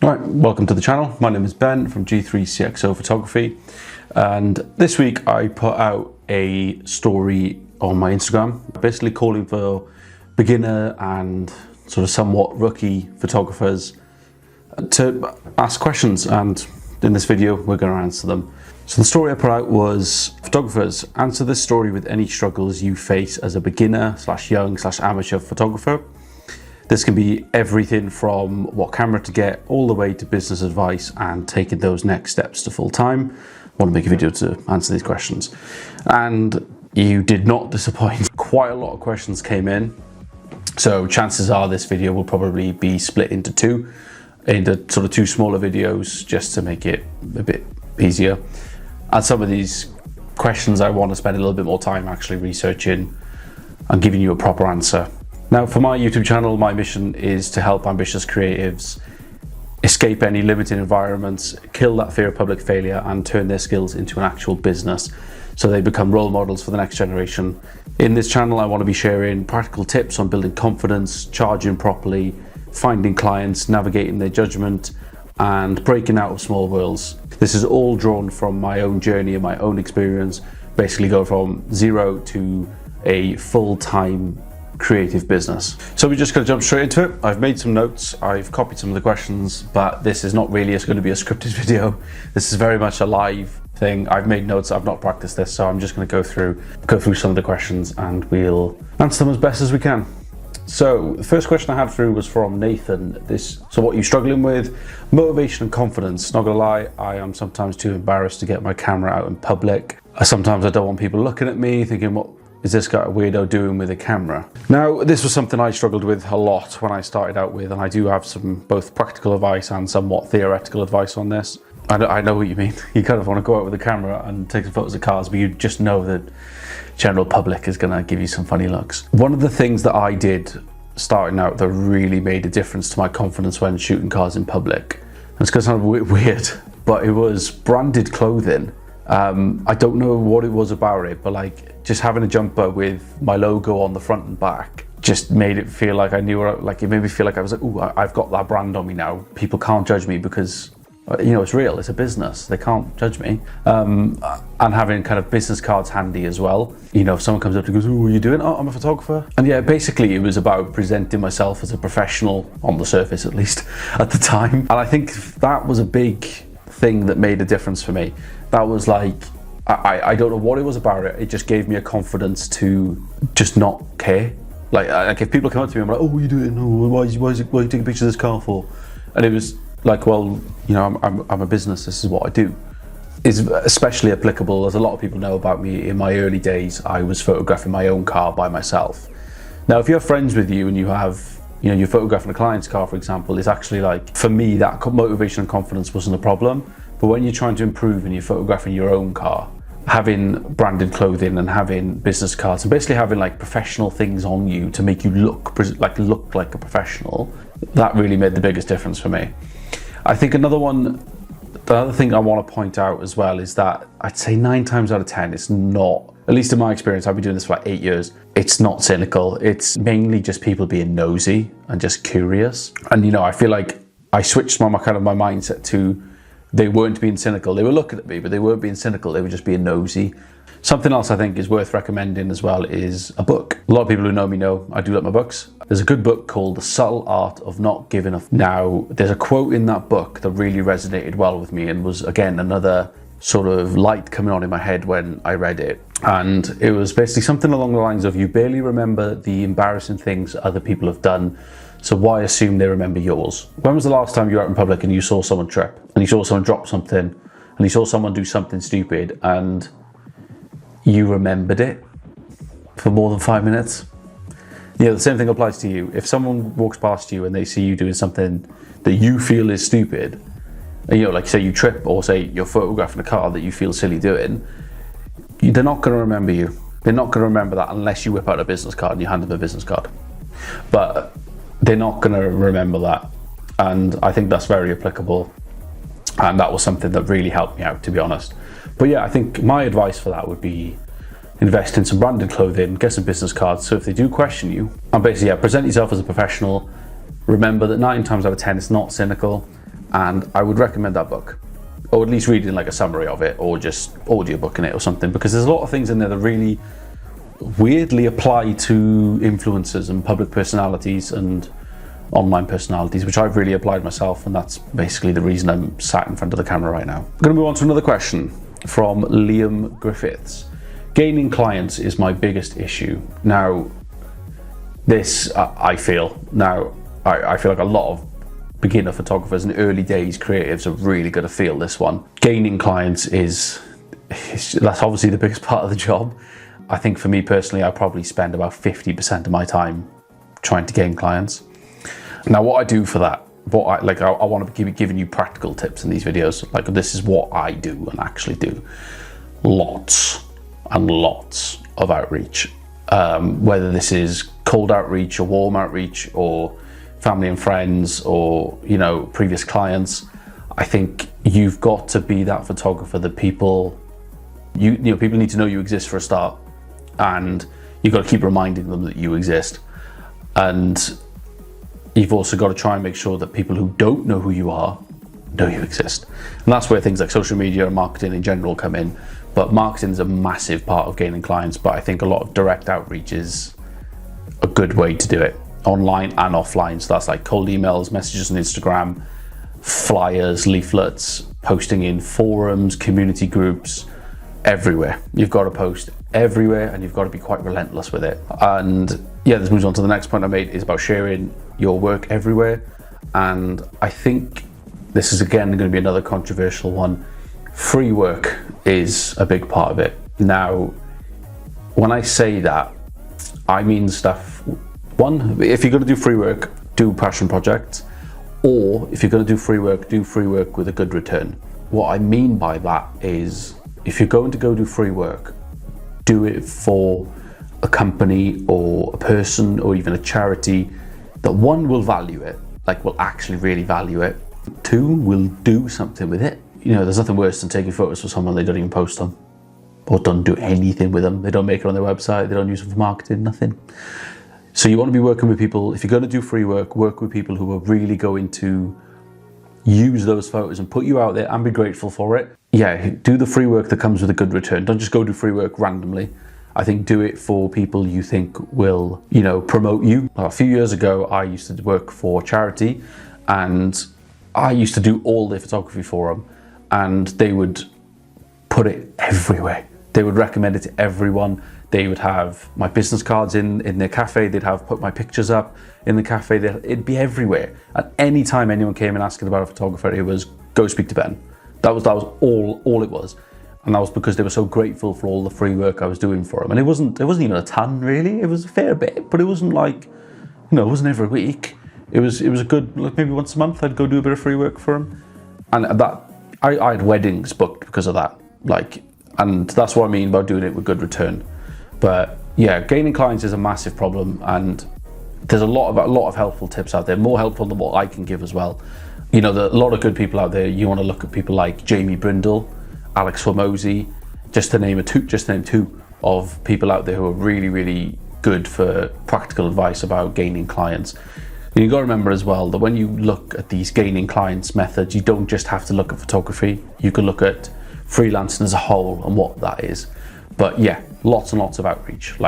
Alright, welcome to the channel. My name is Ben from G3CXO Photography, and this week I put out a story on my Instagram basically calling for beginner and sort of somewhat rookie photographers to ask questions, and in this video we're going to answer them. So the story I put out was, photographers, answer this story with any struggles you face as a beginner / young / amateur photographer. This can be everything from what camera to get all the way to business advice and taking those next steps to full time. I want to make a video to answer these questions. And you did not disappoint. Quite a lot of questions came in. So chances are this video will probably be split into two smaller videos just to make it a bit easier. And some of these questions I want to spend a little bit more time actually researching and giving you a proper answer. Now, for my YouTube channel, my mission is to help ambitious creatives escape any limiting environments, kill that fear of public failure, and turn their skills into an actual business so they become role models for the next generation. In this channel, I want to be sharing practical tips on building confidence, charging properly, finding clients, navigating their judgment, and breaking out of small worlds. This is all drawn from my own journey and my own experience, basically go from zero to a full-time creative business. So we're just going to jump straight into it. I've made some notes, I've copied some of the questions, but this is not really going to be a scripted video. This is very much a live thing. I've made notes, I've not practiced this, so I'm just going to go through some of the questions and we'll answer them as best as we can. So the first question I had through was from Nathan. So what are you struggling with? Motivation and confidence. Not gonna lie, I am sometimes too embarrassed to get my camera out in public. Sometimes I don't want people looking at me thinking, what is this guy a weirdo doing with a camera? Now, this was something I struggled with a lot when I started out with, and I do have some both practical advice and somewhat theoretical advice on this. I know what you mean. You kind of want to go out with a camera and take some photos of cars, but you just know that general public is going to give you some funny looks. One of the things that I did starting out that really made a difference to my confidence when shooting cars in public, and it's going to sound a bit weird, but it was branded clothing. I don't know what it was about it, but like just having a jumper with my logo on the front and back just made it feel like I knew, like it made me feel like I was like, ooh, I've got that brand on me now. People can't judge me because, you know, it's real, it's a business, they can't judge me. And having kind of business cards handy as well. You know, if someone comes up and goes, oh, what are you doing? Oh, I'm a photographer. And yeah, basically it was about presenting myself as a professional, on the surface at least, at the time. And I think that was a big thing that made a difference for me. That was like, I don't know what it was about it, it just gave me a confidence to just not care. Like if people come up to me, I'm like, oh, what are you doing? Oh, why are you taking pictures of this car for? And it was like, well, you know, I'm a business, this is what I do. It's especially applicable, as a lot of people know about me. In my early days, I was photographing my own car by myself. Now, if you have friends with you and you're photographing a client's car, for example, it's actually like, for me, that motivation and confidence wasn't a problem. But when you're trying to improve and you're photographing your own car, having branded clothing and having business cards and basically having like professional things on you to make you look like a professional, that really made the biggest difference for me. I think the other thing I want to point out as well is that I'd say 9 times out of 10, it's not, at least in my experience, I've been doing this for like 8 years, it's not cynical. It's mainly just people being nosy and just curious. And you know, I feel like I switched my mindset to, they weren't being cynical. They were looking at me, but they weren't being cynical. They were just being nosy. Something else I think is worth recommending as well is a book. A lot of people who know me know I do like my books. There's a good book called The Subtle Art of Not Giving a F. Now, there's a quote in that book that really resonated well with me and was, again, another sort of light coming on in my head when I read it. And it was basically something along the lines of, you barely remember the embarrassing things other people have done, so why assume they remember yours? When was the last time you were out in public and you saw someone trip, and you saw someone drop something, and you saw someone do something stupid, and you remembered it for more than 5 minutes? You know, the same thing applies to you. If someone walks past you and they see you doing something that you feel is stupid, and, you know, like say you trip, or say you're photographing a car that you feel silly doing, they're not going to remember you. They're not going to remember that unless you whip out a business card and you hand them a business card. But they're not going to remember that. And I think that's very applicable. And that was something that really helped me out, to be honest. But yeah, I think my advice for that would be invest in some branded clothing, get some business cards. So if they do question you, and basically, yeah, present yourself as a professional. Remember that 9 times out of 10, it's not cynical. and I would recommend that book, or at least reading like a summary of it, or just audiobooking it or something, because there's a lot of things in there that really weirdly apply to influencers and public personalities and online personalities, which I've really applied myself, and that's basically the reason I'm sat in front of the camera right now. I'm going to move on to another question from Liam Griffiths. Gaining clients is my biggest issue. Now, this I feel like a lot of beginner photographers and early days creatives are really going to feel this one. Gaining clients that's obviously the biggest part of the job. I think for me personally, I probably spend about 50% of my time trying to gain clients. Now, what I do for that, I want to be giving you practical tips in these videos. Like, this is what I do and actually do. Lots and lots of outreach, whether this is cold outreach or warm outreach or family and friends or, you know, previous clients. I think you've got to be that photographer that people need to know you exist for a start, and you've got to keep reminding them that you exist. And you've also got to try and make sure that people who don't know who you are know you exist. And that's where things like social media and marketing in general come in. But marketing is a massive part of gaining clients, but I think a lot of direct outreach is a good way to do it, online and offline. So that's like cold emails, messages on Instagram, flyers, leaflets, posting in forums, community groups, everywhere. You've got to post everywhere, and you've got to be quite relentless with it. And yeah, this moves on to the next point I made, is about sharing your work everywhere. And I think this is again going to be another controversial one. Free work is a big part of it. Now, when I say that, I mean stuff. One, if you're going to do free work, do passion projects, or if you're going to do free work with a good return. What I mean by that is, if you're going to go do free work, do it for a company or a person or even a charity that, one, will value it, like will actually really value it. Two, will do something with it. You know, there's nothing worse than taking photos for someone they don't even post them, or don't do anything with them. They don't make it on their website, they don't use it for marketing, nothing. So you want to be working with people, if you're going to do free work with people who are really going to use those photos and put you out there and be grateful for it. Yeah, do the free work that comes with a good return. Don't just go do free work randomly. I think do it for people you think will, you know, promote you. A few years ago, I used to work for charity, and I used to do all their photography for them, and they would put it everywhere. They would recommend it to everyone. They would have my business cards in their cafe. They'd have put my pictures up in the cafe. It'd be everywhere. At any time anyone came in asking about a photographer, it was go speak to Ben. That was all it was. And that was because they were so grateful for all the free work I was doing for them. And it wasn't even a ton really. It was a fair bit, but it wasn't like, you know, it wasn't every week. It was a good, like maybe once a month I'd go do a bit of free work for them. And that I had weddings booked because of that. Like, and that's what I mean by doing it with good return. But yeah, gaining clients is a massive problem, and there's a lot of helpful tips out there, more helpful than what I can give as well. You know, a lot of good people out there. You want to look at people like Jamie Brindle, Alex Swamosi, just to name two of people out there who are really, really good for practical advice about gaining clients. And you've got to remember as well that when you look at these gaining clients methods, you don't just have to look at photography. You can look at freelancing as a whole and what that is. But yeah, lots and lots of outreach,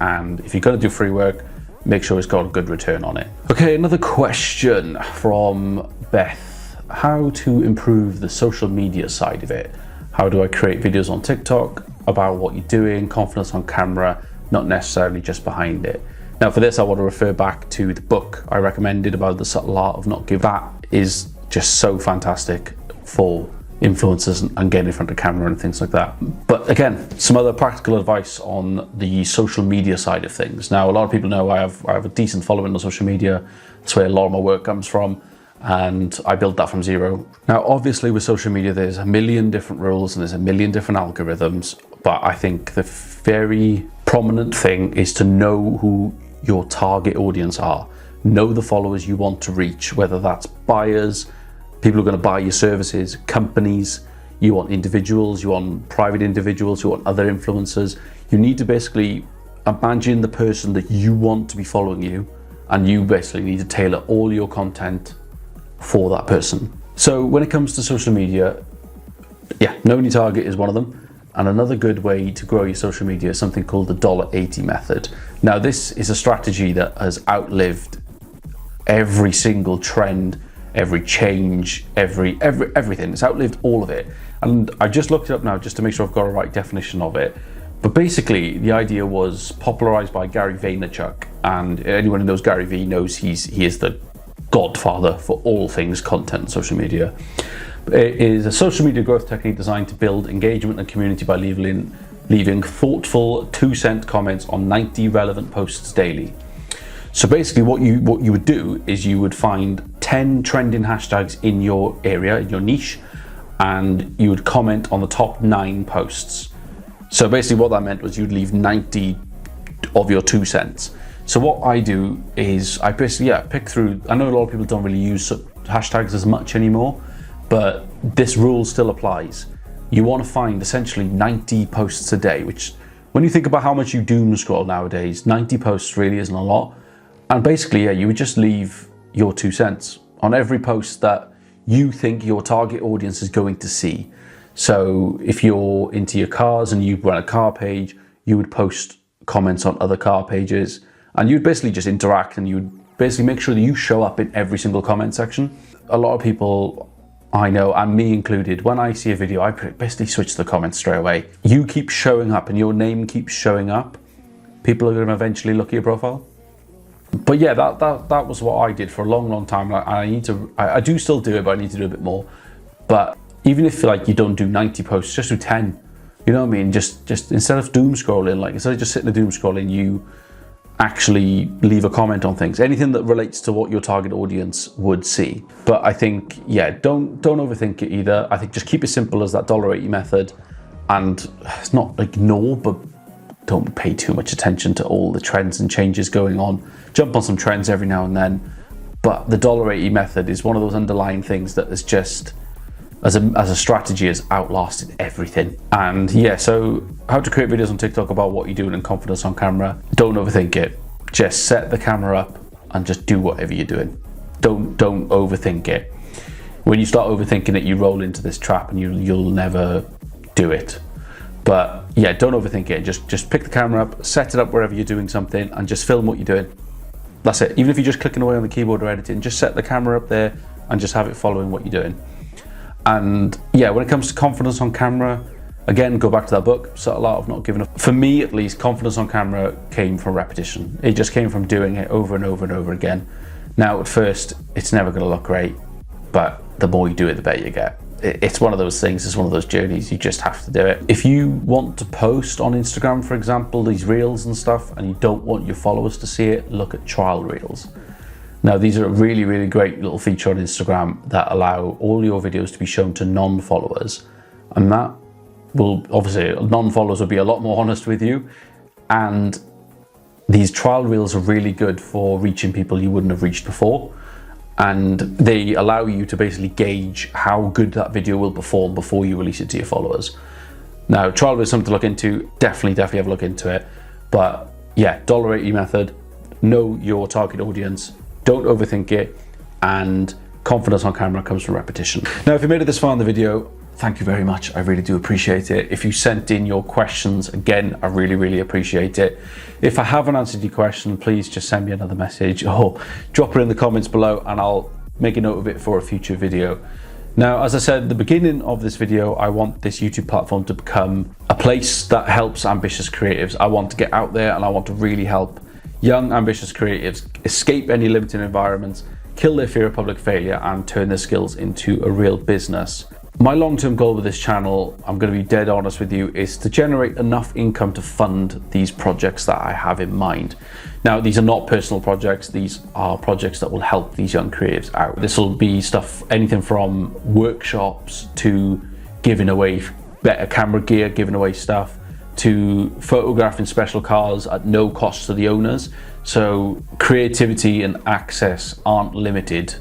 and if you're going to do free work, make sure it's got a good return on it. Okay, another question from Beth. How to improve the social media side of it? How do I create videos on TikTok about what you're doing, confidence on camera, not necessarily just behind it? Now for this, I want to refer back to the book I recommended about the subtle art of not giving. That is just so fantastic for influencers and getting in front of camera and things like that. But again, some other practical advice on the social media side of things. Now, a lot of people know I have a decent following on social media. That's where a lot of my work comes from, and I built that from zero. Now, obviously with social media, there's a million different rules and there's a million different algorithms, but I think the very prominent thing is to know who your target audience are. Know the followers you want to reach, whether that's buyers, people who are going to buy your services, companies, you want individuals, you want private individuals, you want other influencers. You need to basically imagine the person that you want to be following you, and you basically need to tailor all your content for that person. So when it comes to social media, yeah, knowing your target is one of them. And another good way to grow your social media is something called the $80 method. Now, this is a strategy that has outlived every single trend, every change, everything. It's outlived all of it. And I just looked it up now just to make sure I've got a right definition of it. But basically, the idea was popularized by Gary Vaynerchuk. And anyone who knows Gary V knows he is the godfather for all things content and social media. It is a social media growth technique designed to build engagement and community by leaving thoughtful 2-cent comments on 90 relevant posts daily. So basically what you would do is you would find 10 trending hashtags in your area, in your niche, and you would comment on the top 9 posts. So basically what that meant was you'd leave 90 of your 2 cents. So what I do is I basically, pick through, I know a lot of people don't really use hashtags as much anymore, but this rule still applies. You want to find essentially 90 posts a day, which when you think about how much you doom scroll nowadays, 90 posts really isn't a lot. And basically, you would just leave your 2 cents on every post that you think your target audience is going to see. So if you're into your cars and you run a car page, you would post comments on other car pages, and you'd basically just interact, and you'd basically make sure that you show up in every single comment section. A lot of people I know, and me included, when I see a video, I basically switch to the comments straight away. You keep showing up and your name keeps showing up, people are going to eventually look at your profile. But yeah, that was what I did for a long time. I do still do it, but I need to do a bit more. But even if like you don't do 90 posts, just do 10. You know what I mean? Just instead of doom scrolling, like instead of just sitting there doom scrolling, you actually leave a comment on things, anything that relates to what your target audience would see. But I think, yeah, don't overthink it either. I think just keep it simple as that $80 method, and it's not ignore, but don't pay too much attention to all the trends and changes going on. Jump on some trends every now and then, but the $80 method is one of those underlying things that is just, as a strategy, has outlasted everything. And yeah, so how to create videos on TikTok about what you're doing and confidence on camera. Don't overthink it. Just set the camera up and just do whatever you're doing. Don't overthink it. When you start overthinking it, you roll into this trap and you'll never do it. But yeah, don't overthink it. Just pick the camera up, set it up wherever you're doing something, and just film what you're doing. That's it. Even if you're just clicking away on the keyboard or editing, just set the camera up there and just have it following what you're doing. And yeah, when it comes to confidence on camera, again, go back to that book, Subtle Art of Not Giving Up. For me, at least, confidence on camera came from repetition. It just came from doing it over and over and over again. Now, at first, it's never going to look great, but the more you do it, the better you get. It's one of those things, it's one of those journeys, you just have to do it. If you want to post on Instagram, for example, these reels and stuff, and you don't want your followers to see it, look at trial reels. Now, these are a really, really great little feature on Instagram that allow all your videos to be shown to non-followers. And that will, obviously, non-followers will be a lot more honest with you. And these trial reels are really good for reaching people you wouldn't have reached before. And they allow you to basically gauge how good that video will perform before you release it to your followers. Now, trial reel is something to look into. Definitely have a look into it. But yeah, $80 method, know your target audience. Don't overthink it, and confidence on camera comes from repetition. Now, if you made it this far in the video, thank you very much. I really do appreciate it. If you sent in your questions, again, I really, really appreciate it. If I haven't answered your question, please just send me another message or drop it in the comments below and I'll make a note of it for a future video. Now, as I said at the beginning of this video, I want this YouTube platform to become a place that helps ambitious creatives. I want to get out there and I want to really help young, ambitious creatives escape any limiting environments, kill their fear of public failure, and turn their skills into a real business. My long-term goal with this channel, I'm going to be dead honest with you, is to generate enough income to fund these projects that I have in mind. Now, these are not personal projects, these are projects that will help these young creatives out. This will be stuff, anything from workshops to giving away better camera gear, giving away stuff, to photographing special cars at no cost to the owners. So creativity and access aren't limited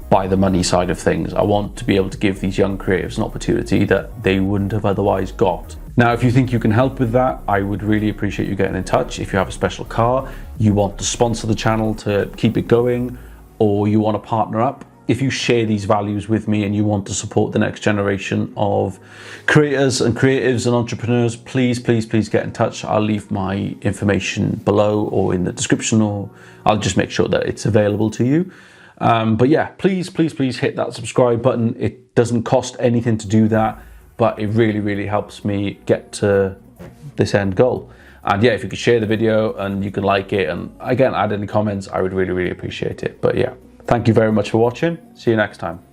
by the money side of things. I want to be able to give these young creatives an opportunity that they wouldn't have otherwise got. Now, if you think you can help with that, I would really appreciate you getting in touch. If you have a special car, you want to sponsor the channel to keep it going, or you want to partner up, if you share these values with me and you want to support the next generation of creators and creatives and entrepreneurs, please get in touch. I'll leave my information below or in the description, or I'll just make sure that it's available to you. But yeah, please hit that subscribe button. It doesn't cost anything to do that, but it really helps me get to this end goal. And yeah, if you could share the video and you could like it, and again, add any comments, I would really appreciate it. But yeah, thank you very much for watching. See you next time.